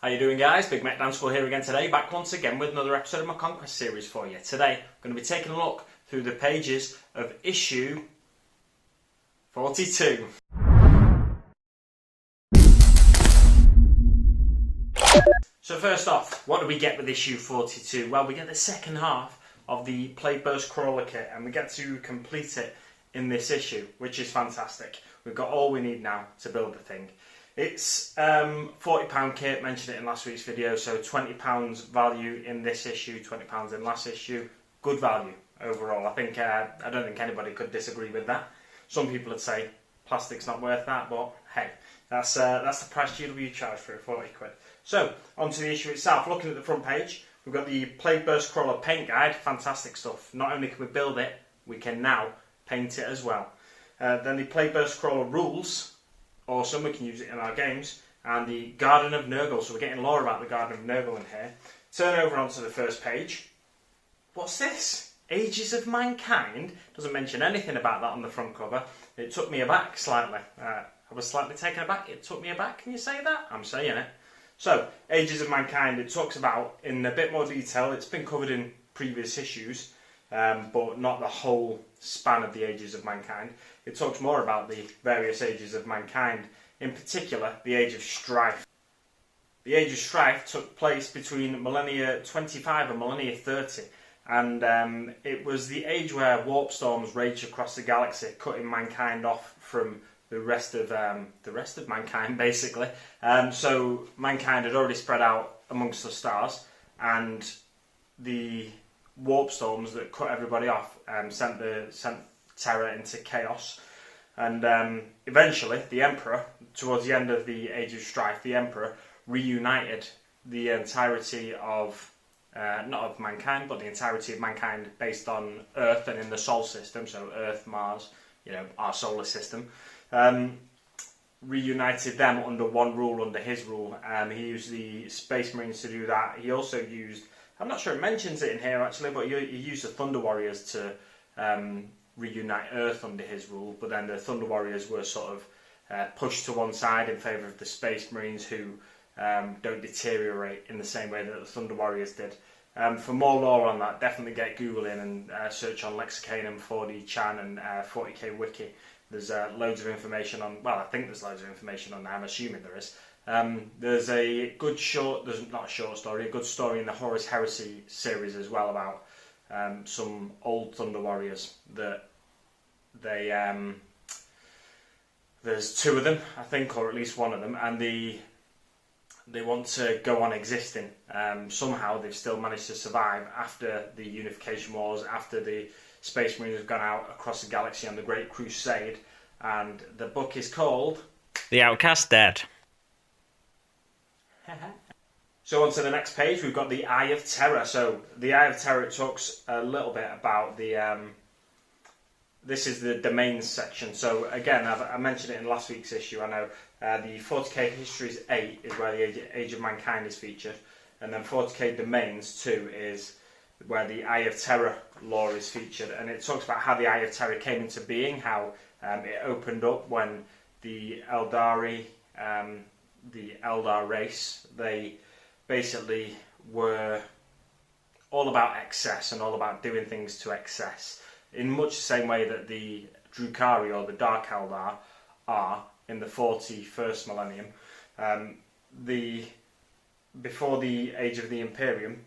How you doing, guys? Big Mac Dance School here again today, back once again with another episode of my Conquest series for you. Today, I'm going to be taking a look through the pages of issue 42. So first off, what do we get with issue 42? Well, we get the second half of the Plagueburst Crawler kit, and we get to complete it in this issue, which is fantastic. We've got all we need now to build the thing. It's £40 kit, mentioned it in last week's video, so £20 value in this issue, £20 in last issue. Good value overall. I don't think anybody could disagree with that. Some people would say plastic's not worth that, but hey, that's the price GW charge for it, 40 quid. So, onto the issue itself. Looking at the front page, we've got the Plagueburst Crawler paint guide. Fantastic stuff. Not only can we build it, we can now paint it as well. Then the Plagueburst Crawler rules. Awesome, we can use it in our games. And the Garden of Nurgle, so we're getting lore about the Garden of Nurgle in here. Turn over onto the first page. What's this? Ages of Mankind? Doesn't mention anything about that on the front cover. It took me aback slightly. I was slightly taken aback. It took me aback, can you say that? I'm saying it. So, Ages of Mankind, it talks about in a bit more detail. It's been covered in previous issues, but not the whole span of the Ages of Mankind. It talks more about the various ages of mankind, in particular the Age of Strife. The Age of Strife took place between millennia 25 and millennia 30, and it was the age where warp storms raged across the galaxy, cutting mankind off from the rest of mankind, basically. So mankind had already spread out amongst the stars, and the warp storms that cut everybody off sent terror into chaos. And eventually, the Emperor, towards the end of the Age of Strife, the Emperor reunited the entirety of, not of mankind, but the entirety of mankind based on Earth and in the Sol system, so Earth, Mars, our solar system. Reunited them under one rule, under his rule. He used the Space Marines to do that. He also used, I'm not sure it mentions it in here actually, but he used the Thunder Warriors to reunite Earth under his rule, but then the Thunder Warriors were sort of pushed to one side in favour of the Space Marines, who don't deteriorate in the same way that the Thunder Warriors did. For more lore on that, definitely get Google in and search on Lexicanum, 4D-chan and 40k Wiki. There's loads of information on, well, I think there's loads of information on that, I'm assuming there is. There's a good not a short story, a good story in the Horus Heresy series as well about some old Thunder Warriors that there's two of them, I think, or at least one of them, and they want to go on existing. Somehow they've still managed to survive after the Unification Wars, after the Space Marines have gone out across the galaxy on the Great Crusade, and the book is called The Outcast Dead. So on to the next page, we've got the Eye of Terror. So the Eye of Terror talks a little bit about the, this is the domains section. So again, I mentioned it in last week's issue, I know. The 40k Histories 8 is where the Age of Mankind is featured, and then 40k Domains 2 is where the Eye of Terror lore is featured, and it talks about how the Eye of Terror came into being, how it opened up when the Eldari, the Eldar race, they basically were all about excess and all about doing things to excess, in much the same way that the Drukhari or the Dark Eldar are in the 41st millennium. Before the Age of the Imperium,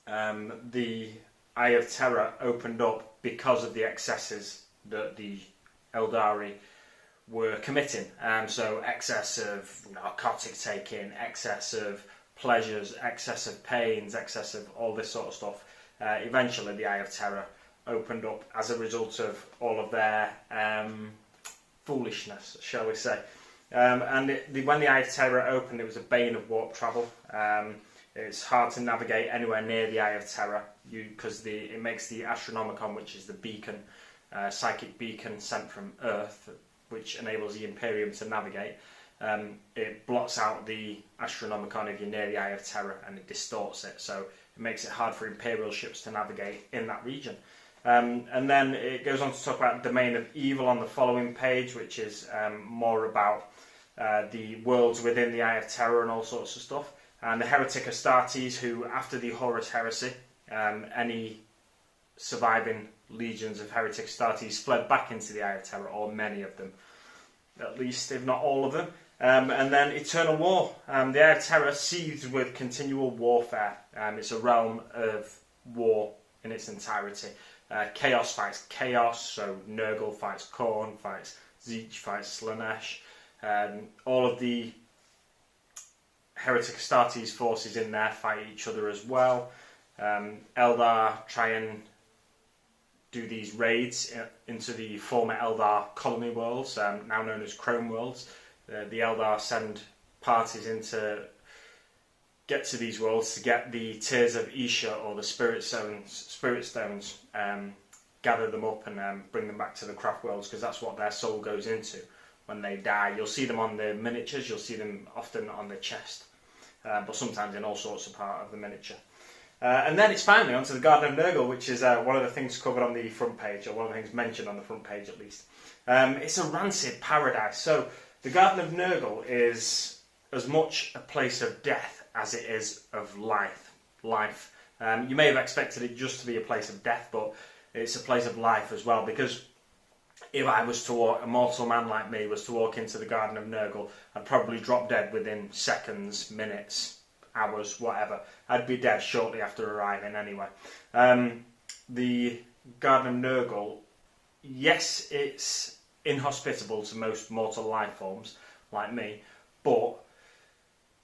the Eye of Terror opened up because of the excesses that the Eldari were committing. So excess of narcotic taking, excess of pleasures, excess of pains, excess of all this sort of stuff. Eventually the Eye of Terror opened up as a result of all of their foolishness, shall we say. When the Eye of Terror opened, it was a bane of warp travel. It's hard to navigate anywhere near the Eye of Terror because it makes the Astronomicon, which is the beacon, psychic beacon sent from Earth, which enables the Imperium to navigate. It blots out the Astronomicon if you're near the Eye of Terror, and it distorts it, so it makes it hard for Imperial ships to navigate in that region. And then it goes on to talk about Domain of Evil on the following page, which is more about the worlds within the Eye of Terror and all sorts of stuff. And the Heretic Astartes, who after the Horus Heresy, any surviving legions of Heretic Astartes fled back into the Eye of Terror, or many of them, at least, if not all of them. And then Eternal War. The Eye of Terror seethes with continual warfare. It's a realm of war in its entirety. Chaos fights chaos, so Nurgle fights Khorne, fights Tzeentch, fights Slaanesh. All of the Heretic Astartes forces in there fight each other as well. Eldar try and do these raids into the former Eldar colony worlds, now known as Chrome worlds. The Eldar send parties in to get to these worlds to get the Tears of Isha, or the Spirit Stones, gather them up and bring them back to the craft worlds, because that's what their soul goes into when they die. You'll see them on the miniatures, you'll see them often on the chest, but sometimes in all sorts of part of the miniature. And then it's finally onto the Garden of Nurgle, which is one of the things covered on the front page, or one of the things mentioned on the front page at least. It's a rancid paradise. So the Garden of Nurgle is as much a place of death as it is of life. You may have expected it just to be a place of death, but it's a place of life as well, because if I was to walk, a mortal man like me was to walk into the Garden of Nurgle, I'd probably drop dead within seconds, minutes, hours, whatever. I'd be dead shortly after arriving anyway. The Garden of Nurgle, yes, it's inhospitable to most mortal life forms like me, but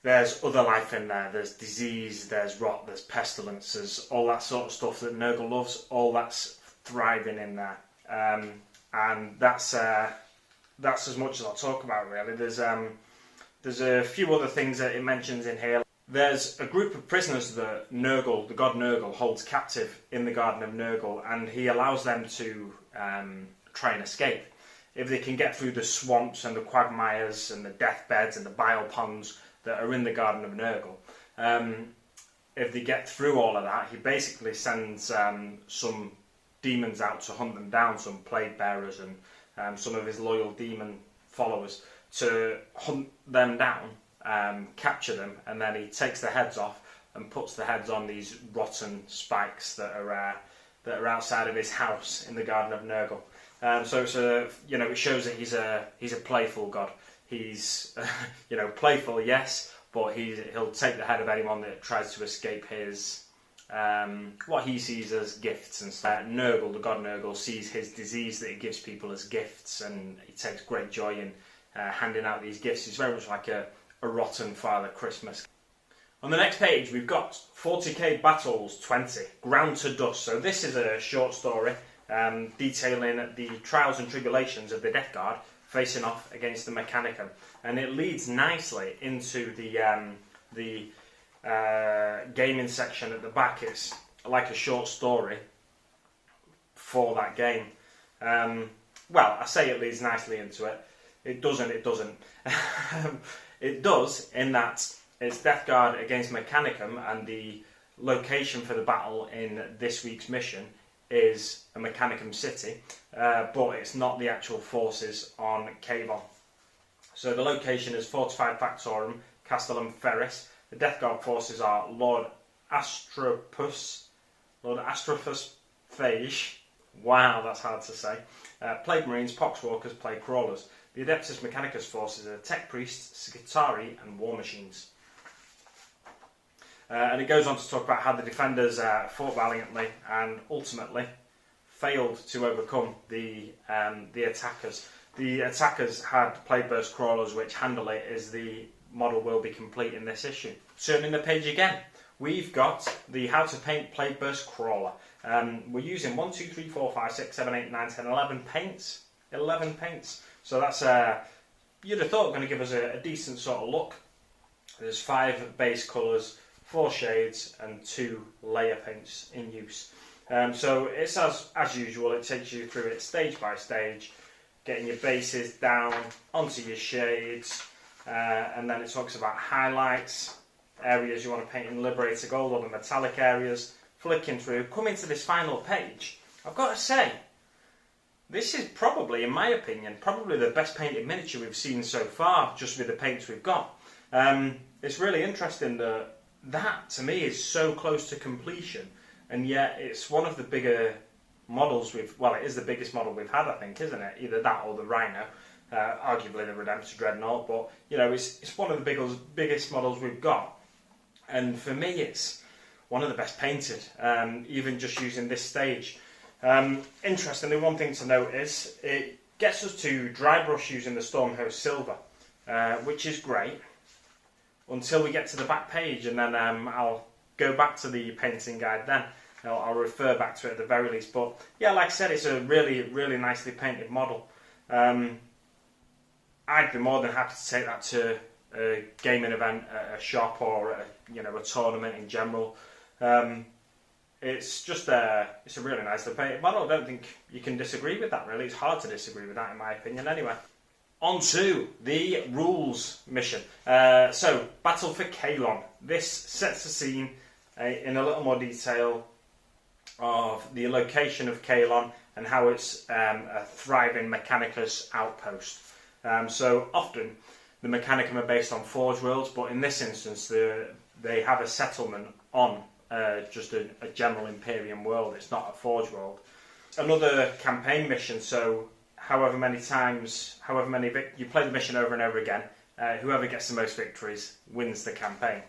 there's other life in there. There's disease, there's rot, there's pestilence, there's all that sort of stuff that Nurgle loves. All that's thriving in there, and that's as much as I'll talk about really. There's a few other things that it mentions in here. There's a group of prisoners that Nurgle, the god Nurgle, holds captive in the Garden of Nurgle, and he allows them to try and escape. If they can get through the swamps and the quagmires and the deathbeds and the bile ponds that are in the Garden of Nurgle, if they get through all of that, he basically sends some demons out to hunt them down, some plague bearers and some of his loyal demon followers, to hunt them down, capture them, and then he takes their heads off and puts the heads on these rotten spikes that are outside of his house in the Garden of Nurgle. So it's it shows that he's a playful god. He's playful, yes, but he'll take the head of anyone that tries to escape his what he sees as gifts and stuff. Nurgle, the god Nurgle, sees his disease that he gives people as gifts, and he takes great joy in handing out these gifts. He's very much like a rotten Father Christmas. On the next page, we've got 40k Battles 20, Ground to Dust. So this is a short story detailing the trials and tribulations of the Death Guard facing off against the Mechanicum, and it leads nicely into the gaming section at the back. It's like a short story for that game. Well, I say it leads nicely into it. It doesn't. It does, in that it's Death Guard against Mechanicum, and the location for the battle in this week's mission is a Mechanicum city, but it's not the actual forces on Kavon. So the location is Fortified Factorum, Castellum Ferris. The Death Guard forces are Lord Astrophus Phage. Wow, that's hard to say. Plague Marines, Poxwalkers, Plague Crawlers. The Adeptus Mechanicus forces are Tech Priests, Skitarii, and War Machines. And it goes on to talk about how the defenders fought valiantly and ultimately failed to overcome the attackers. The attackers had Plagueburst Crawlers, which handle it as the model will be complete in this issue. Turning the page again, we've got the How to Paint Plagueburst Crawler. We're using 1, 2, 3, 4, 5, 6, 7, 8, 9, 10, 11 paints. 11 paints. So that's, you'd have thought, going to give us a decent sort of look. There's 5 base colours, 4 shades and 2 layer paints in use. So it's as usual, it takes you through it stage by stage, getting your bases down onto your shades, and then it talks about highlights, areas you want to paint in Liberator Gold, or the metallic areas, flicking through, coming to this final page. I've got to say, This is probably, in my opinion, probably the best painted miniature we've seen so far, just with the paints we've got. It's really interesting that to me is so close to completion, and yet it's one of the bigger models it is the biggest model we've had, I think, isn't it? Either that or the Rhino, arguably the Redemptor Dreadnought, but it's one of the biggest models we've got, and for me it's one of the best painted, even just using this stage. Interestingly, one thing to note is it gets us to dry brush using the Stormhost Silver, which is great, until we get to the back page, and then I'll go back to the painting guide then. I'll refer back to it at the very least. But yeah, like I said, it's a really, really nicely painted model. I'd be more than happy to take that to a gaming event, a shop, or a tournament in general. It's just it's a really nicely painted model. I don't think you can disagree with that, really. It's hard to disagree with that, in my opinion, anyway. On to the rules mission. So, Battle for Caelon. This sets the scene in a little more detail of the location of Caelon and how it's a thriving Mechanicus outpost. So often the Mechanicum are based on Forge Worlds, but in this instance they have a settlement on just a general Imperium world. It's not a Forge World. Another campaign mission, so however many you play the mission over and over again, whoever gets the most victories wins the campaign.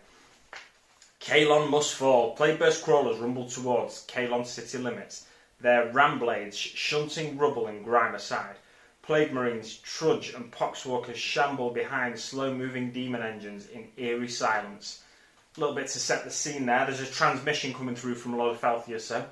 Caelon must fall. Plagueburst Crawlers rumble towards Caelon city limits, their ram blades shunting rubble and grime aside. Plague Marines trudge and Poxwalkers shamble behind slow-moving demon engines in eerie silence. A little bit to set the scene there. There's a transmission coming through from Lord Felthius, so.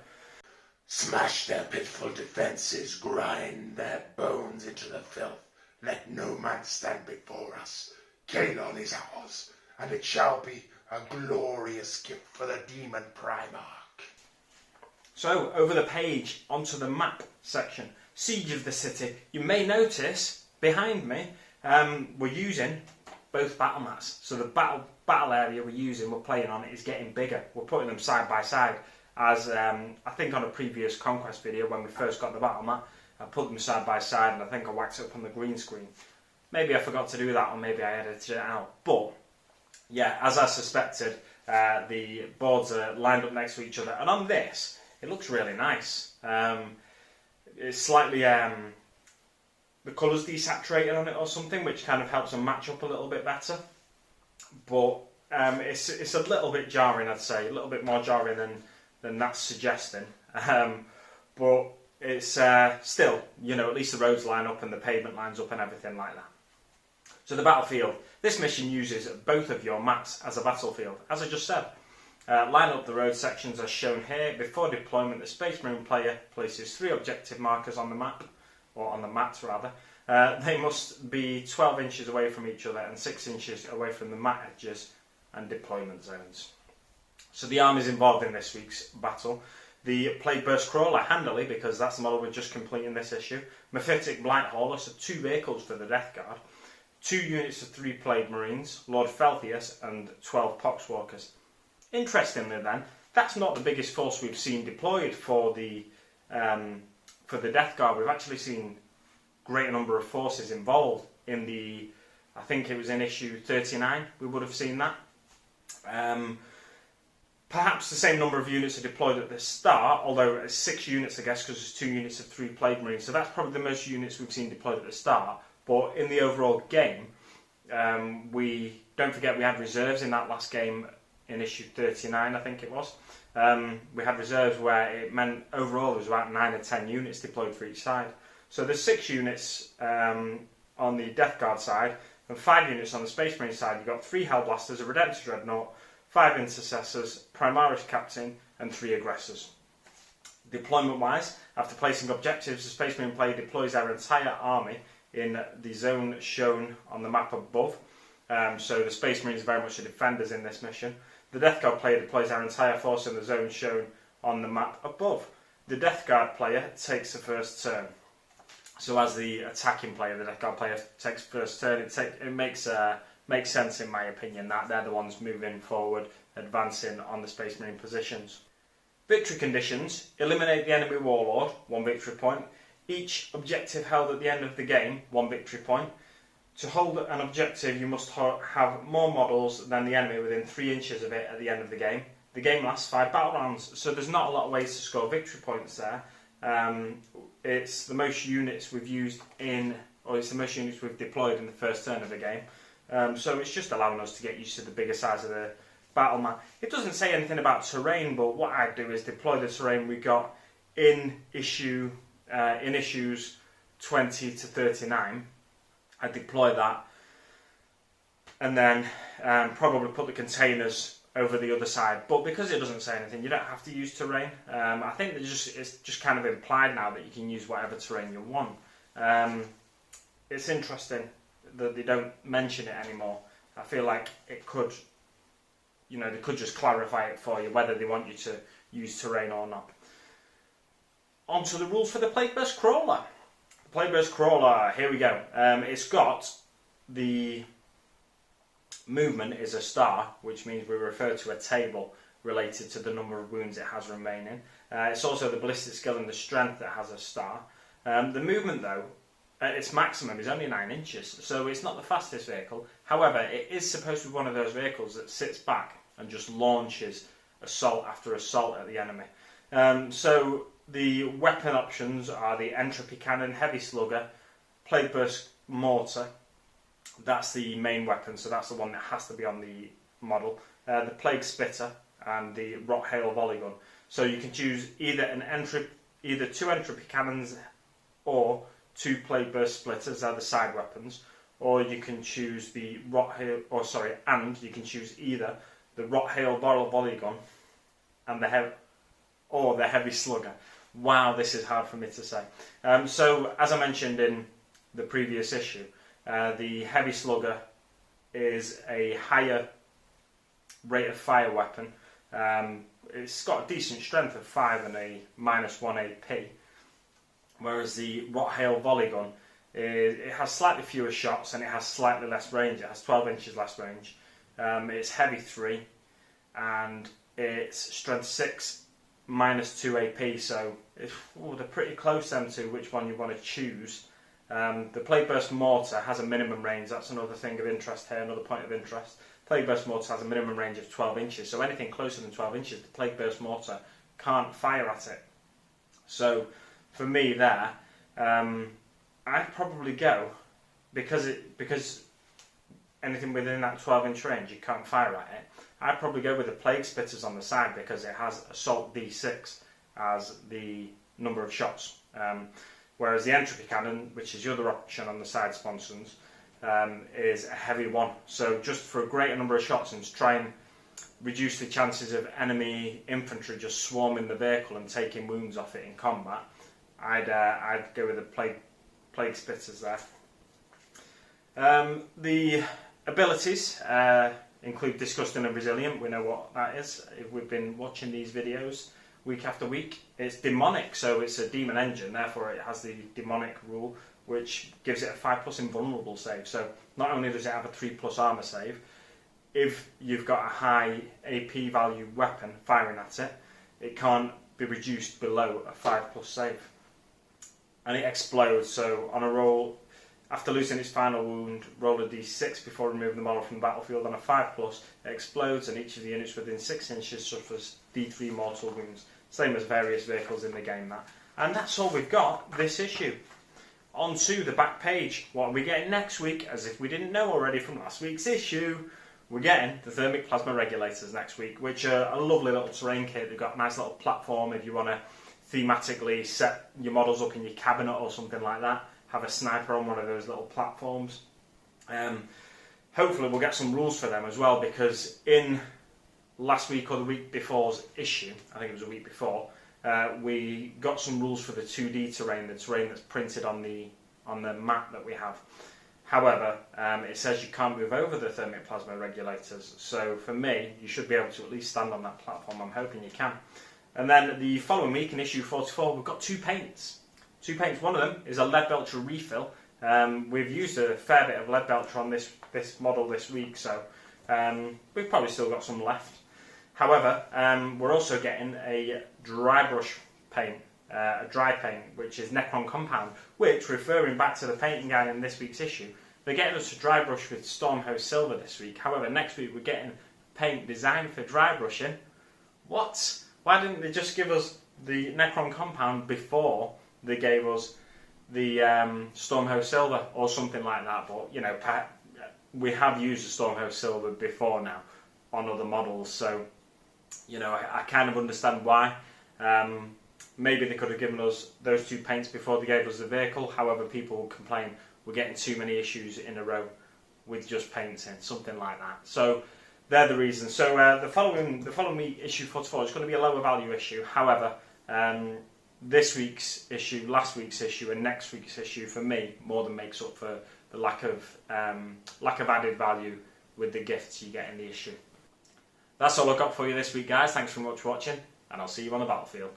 Smash their pitiful defences, grind their bones into the filth. Let no man stand before us. Caelon is ours, and it shall be a glorious gift for the demon Primarch. So, over the page, onto the map section. Siege of the city. You may notice, behind me, we're using both battle mats. So the battle area we're playing on, is getting bigger. We're putting them side by side. As I think on a previous Conquest video, when we first got the battle mat, I put them side by side, and I think I whacked it up on the green screen. Maybe I forgot to do that, or maybe I edited it out. But yeah, as I suspected, the boards are lined up next to each other, and on this, it looks really nice. It's slightly the colours desaturated on it or something, which kind of helps them match up a little bit better. But it's a little bit jarring, I'd say, a little bit more jarring than that's suggesting. But it's still, at least the roads line up and the pavement lines up and everything like that. So the battlefield. This mission uses both of your mats as a battlefield, as I just said. Line up the road sections as shown here. Before deployment, the Space Marine player places 3 objective markers on the map, or on the mats rather. They must be 12 inches away from each other and 6 inches away from the mat edges and deployment zones. So the armies involved in this week's battle. The Plagueburst Crawler, handily, because that's the model we're just completing this issue. Mephitic Blight Hauler, so 2 vehicles for the Death Guard. 2 units of 3 Plague Marines, Lord Felthius, and 12 Poxwalkers. Interestingly then, that's not the biggest force we've seen deployed for the Death Guard. We've actually seen a great number of forces involved in I think it was in issue 39, we would have seen that. Perhaps the same number of units are deployed at the start, although it's 6 units I guess, because there's 2 units of 3 Plague Marines, so that's probably the most units we've seen deployed at the start. But in the overall game, don't forget we had reserves in that last game in issue 39, I think it was. We had reserves where it meant overall there was about 9 or 10 units deployed for each side. So there's 6 units on the Death Guard side and 5 units on the Space Marine side. You've got 3 Hellblasters, a Redemptor Dreadnought, 5 Intercessors, Primaris Captain and 3 Aggressors. Deployment wise, after placing objectives, the Space Marine player deploys their entire army in the zone shown on the map above. So the Space Marines are very much the defenders in this mission. The Death Guard player deploys their entire force in the zone shown on the map above. The Death Guard player takes the first turn. So as the attacking player, the Death Guard player takes first turn. It makes sense in my opinion that they're the ones moving forward, advancing on the Space Marine positions. Victory conditions: eliminate the enemy warlord, 1 victory point. Each objective held at the end of the game, 1 victory point. To hold an objective, you must have more models than the enemy within 3 inches of it at the end of the game. The game lasts 5 battle rounds, so there's not a lot of ways to score victory points there. It's the most units we've used it's the most units we've deployed in the first turn of the game. So it's just allowing us to get used to the bigger size of the battle map. It doesn't say anything about terrain, but what I'd do is deploy the terrain we got in issues 20 to 39. I'd deploy that, and then probably put the containers over the other side. But because it doesn't say anything, you don't have to use terrain. I think it's just kind of implied now that you can use whatever terrain you want. It's interesting that they don't mention it anymore. I feel like it could, they could just clarify it for you whether they want you to use terrain or not. On to the rules for the Plagueburst Crawler. The Plagueburst Crawler, here we go. It's got the movement is a star, which means we refer to a table related to the number of wounds it has remaining. It's also the ballistic skill and the strength that has a star. The movement, though, at its maximum is only 9 inches, so it's not the fastest vehicle. However, it is supposed to be one of those vehicles that sits back and just launches assault after assault at the enemy. So the weapon options are the entropy cannon, heavy slugger, Plagueburst mortar. That's the main weapon, so that's the one that has to be on the model. The plague spitter and the rot hail volley gun. So you can choose either 2 entropy cannons or 2 Plagueburst splitters, they're the side weapons, or you can choose the you can choose either the rot hail volley gun and the heavy slugger. Wow, this is hard for me to say. So as I mentioned in the previous issue, the heavy slugger is a higher rate of fire weapon. It's got a decent strength of 5 and a -1 AP. Whereas the rot hail volley gun, it has slightly fewer shots and it has slightly less range. It has 12 inches less range. It's heavy 3 and it's strength 6, -2 AP. So they're pretty close then to which one you want to choose. The Plagueburst mortar has a minimum range. That's another thing of interest here, another point of interest. Plagueburst mortar has a minimum range of 12 inches. So anything closer than 12 inches, the Plagueburst mortar can't fire at it. So for me there, I'd probably go, because anything within that 12-inch range you can't fire at it, I'd probably go with the plague spitters on the side because it has assault D6 as the number of shots. Whereas the entropy cannon, which is the other option on the side sponsons, is a heavy 1. So just for a greater number of shots and to try and reduce the chances of enemy infantry just swarming the vehicle and taking wounds off it in combat, I'd go with the plague spitters there. The abilities include disgusting and resilient. We know what that is if we've been watching these videos week after week. It's demonic, so it's a demon engine, therefore it has the demonic rule, which gives it a 5+ invulnerable save. So not only does it have a 3+ armor save, if you've got a high AP value weapon firing at it, it can't be reduced below a 5+ save. And it explodes, so on a roll, after losing its final wound, roll a d6 before removing the model from the battlefield. On a 5+, it explodes and each of the units within 6 inches suffers d3 mortal wounds. Same as various vehicles in the game that. And that's all we've got this issue. On to the back page. What are we getting next week? As if we didn't know already from last week's issue, we're getting the thermic plasma regulators next week, which are a lovely little terrain kit. They've got a nice little platform if you want to thematically set your models up in your cabinet or something like that. Have a sniper on one of those little platforms. Hopefully we'll get some rules for them as well, because in last week or the week before's issue, I think it was a week before, we got some rules for the 2D terrain, the terrain that's printed on the map that we have. However, it says you can't move over the thermic plasma regulators, so for me, you should be able to at least stand on that platform. I'm hoping you can. And then the following week, in issue 44, we've got 2 paints. 2 paints. One of them is a lead belcher refill. We've used a fair bit of lead belcher on this model this week, so we've probably still got some left. However, we're also getting a dry brush paint. a dry paint, which is Necron Compound, which, referring back to the painting guide in this week's issue, they're getting us to dry brush with Stormhost Silver this week. However, next week we're getting paint designed for dry brushing. What? Why didn't they just give us the Necron Compound before they gave us the Stormhost Silver or something like that? But, you know, we have used the Stormhost Silver before now on other models, so, you know, I kind of understand why. Maybe they could have given us those two paints before they gave us the vehicle. However, people complain we're getting too many issues in a row with just paints in, something like that. So they're the reasons. So the following week, issue 44, is going to be a lower value issue. However, this week's issue, last week's issue, and next week's issue, for me, more than makes up for the lack of added value with the gifts you get in the issue. That's all I've got for you this week, guys. Thanks very much for watching, and I'll see you on the battlefield.